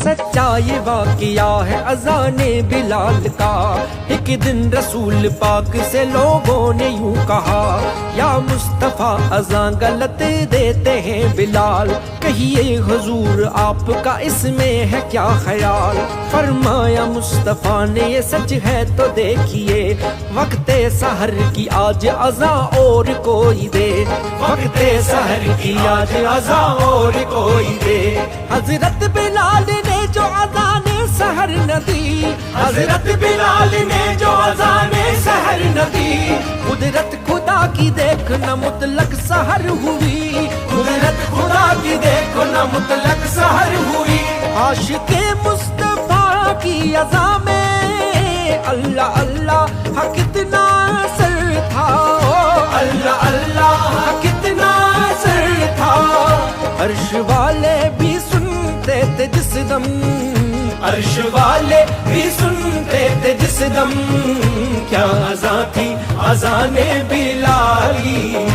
سچا یہ واقعہ ہے اذان بلال کا، ایک دن رسول پاک سے لوگوں نے یوں کہا، یا مصطفیٰ اذان غلط دیتے ہیں بلال، کہیے حضور آپ کا اس میں ہے کیا خیال؟ فرمایا مصطفیٰ نے یہ سچ ہے تو دیکھیے، وقت سحر کی آج اذان اور کوئی دے، وقت سحر کی آج اذان اور کوئی دے۔ حضرت بلال نے جو اذان سحر نہ دی، حضرت بلال نے جو اذان سحر نہ دی، قدرت خدا کی دیکھنا مطلق سحر ہوئی، قدرت خدا کی دیکھنا مطلق سحر ہوئی۔ عاشق مصطفیٰ کی اذان میں اللہ اللہ ہاں کتنا اثر تھا، اللہ اللہ کتنا اثر تھا۔ عرش والے بھی سنتے تھے جس دم، عرش والے بھی سنتے تھے جس دم، کیا اذان تھی اذان بلالی،